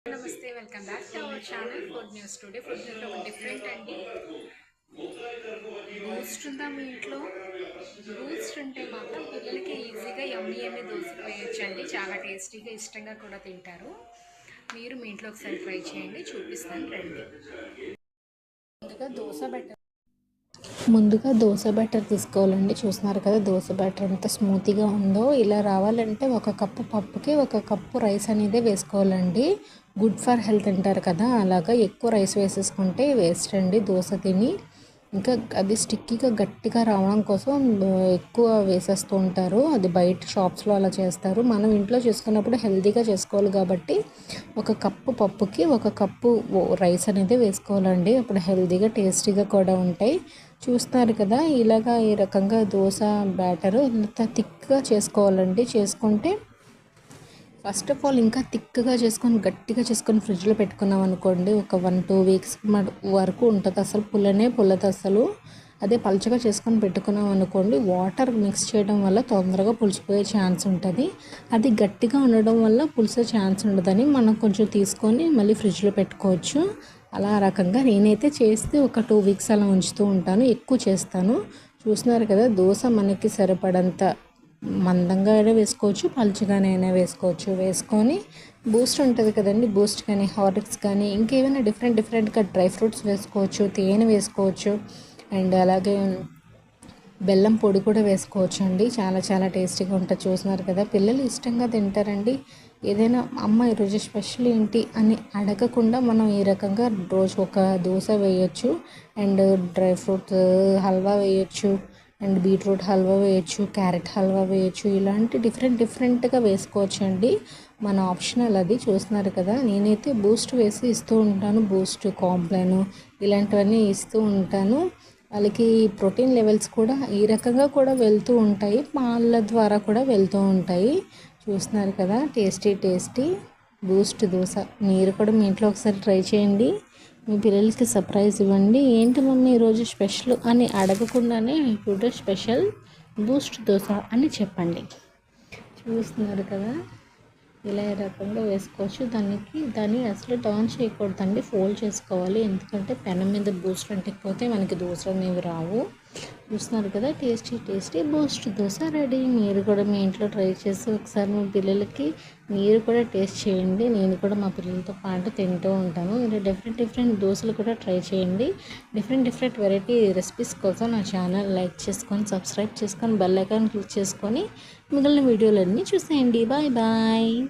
నమస్తే welcome back to our channel food news. Today food న్యూస్లో ఒక డిఫరెంట్ అండి. బూస్ట్ ఉందా మీ ఇంట్లో? బూస్ట్ ఉంటే మాత్రం పిల్లలకి ఈజీగా యమ్మీ దోశలు వేయొచ్చండి. చాలా టేస్టీగా ఇష్టంగా కూడా తింటారు. మీరు మీ ఇంట్లో ఒకసారి ట్రై చేయండి, చూపిస్తాను రండి. ముందుగా దోశ బ్యాటర్ తీసుకోవాలండి. చూస్తున్నారు కదా దోశ బ్యాటర్ ఎంత స్మూత్గా ఉందో. ఇలా రావాలంటే ఒక కప్పు పప్పుకి ఒక కప్పు రైస్ అనేది వేసుకోవాలండి. గుడ్ ఫర్ హెల్త్ అంటారు కదా, అలాగా ఎక్కువ రైస్ వేసేసుకుంటే వేస్ట్ అండి దోశ తిని. ఇంకా అది స్టిక్కీగా గట్టిగా రావడం కోసం ఎక్కువ వేసేస్తూ ఉంటారు. అది బయట షాప్స్లో అలా చేస్తారు. మనం ఇంట్లో చేసుకున్నప్పుడు హెల్తీగా చేసుకోవాలి కాబట్టి ఒక కప్పు పప్పుకి ఒక కప్పు రైస్ అనేది వేసుకోవాలండి. అప్పుడు హెల్తీగా టేస్టీగా కూడా ఉంటాయి. చూస్తున్నారు కదా, ఇలాగా ఈ రకంగా దోశ బ్యాటరు ఇంత థిక్గా చేసుకోవాలండి. చేసుకుంటే ఫస్ట్ ఆఫ్ ఆల్ ఇంకా థిక్గా చేసుకొని గట్టిగా చేసుకొని ఫ్రిడ్జ్లో పెట్టుకున్నాం అనుకోండి, ఒక 1-2 వీక్స్ వరకు ఉంటుంది. అసలు పుల్లదు అసలు. అదే పలుచగా చేసుకొని పెట్టుకున్నాం అనుకోండి, వాటర్ మిక్స్ చేయడం వల్ల తొందరగా పులిచిపోయే ఛాన్స్ ఉంటుంది. అది గట్టిగా ఉండడం వల్ల పులిసే ఛాన్స్ ఉండదని మనం కొంచెం తీసుకొని మళ్ళీ ఫ్రిడ్జ్లో పెట్టుకోవచ్చు. అలా రకంగా నేనైతే చేస్తే ఒక 2 వీక్స్ అలా ఉంచుతూ ఉంటాను. ఎక్కువ చేస్తాను. చూస్తున్నారు కదా, దోశ మనకి సరిపడంత మందంగా అయినా వేసుకోవచ్చు, పలుచగానైనా వేసుకోవచ్చు. వేసుకొని బూస్ట్ ఉంటుంది కదండి, బూస్ట్ కానీ హార్లిక్స్ కానీ ఇంకేమైనా డిఫరెంట్గా డ్రై ఫ్రూట్స్ వేసుకోవచ్చు, తేనె వేసుకోవచ్చు, అండ్ అలాగే బెల్లం పొడి కూడా వేసుకోవచ్చు అండి. చాలా టేస్టీగా ఉంటుంది. చూస్తున్నారు కదా, పిల్లలు ఇష్టంగా తింటారండి. ఏదైనా అమ్మ ఈరోజు స్పెషల్ ఏంటి అని అడగకుండా మనం ఈ రకంగా రోజు ఒక దోశ వేయచ్చు, అండ్ డ్రై ఫ్రూట్స్ హల్వా వేయచ్చు, అండ్ బీట్రూట్ హల్వా వేయచ్చు, క్యారెట్ హల్వా వేయచ్చు. ఇలాంటి డిఫరెంట్గా వేసుకోవచ్చు అండి. మన ఆప్షనల్ అది. చూస్తున్నారు కదా, నేనైతే బూస్ట్ వేసి ఇస్తూ ఉంటాను. బూస్ట్, కాంప్లైన్ ఇలాంటివన్నీ ఇస్తూ ఉంటాను. వాళ్ళకి ప్రోటీన్ లెవెల్స్ కూడా ఈ రకంగా కూడా వెళ్తూ ఉంటాయి, పాల ద్వారా కూడా వెళ్తూ ఉంటాయి. చూస్తున్నారు కదా, టేస్టీ బూస్ట్ దోశ. మీరు కూడా మీ ఇంట్లో ఒకసారి ట్రై చేయండి. మీ పిల్లలకి సర్ప్రైజ్ ఇవ్వండి. ఏంటి మమ్మీ ఈరోజు స్పెషల్ అని అడగకుండానే టుడే స్పెషల్ బూస్ట్ దోశ అని చెప్పండి. చూస్తున్నారు కదా, ఇలా ఈ రకంగా వేసుకోవచ్చు. దాన్ని అసలు టర్న్ చేయకూడదండి, ఫోల్డ్ చేసుకోవాలి. ఎందుకంటే పెనం మీద బూస్ట్ అంటిపోతే మనకి దోశలు అనేవి రావు. చూస్తున్నారు కదా, టేస్టీ బూస్ట్ దోశ రెడీ. మీరు కూడా మీ ఇంట్లో ట్రై చేసి ఒకసారి మీ పిల్లలకి మీరు కూడా టేస్ట్ చేయండి. నేను కూడా మా పిల్లలతో పాటు తింటూ ఉంటాను. మీరు డిఫరెంట్ దోశలు కూడా ట్రై చేయండి. డిఫరెంట్ వెరైటీ రెసిపీస్ కోసం నా ఛానల్ లైక్ చేసుకొని, సబ్స్క్రైబ్ చేసుకొని, బెల్ ఐకాన్ క్లిక్ చేసుకొని మిగిలిన వీడియోలన్నీ చూసేయండి. బాయ్.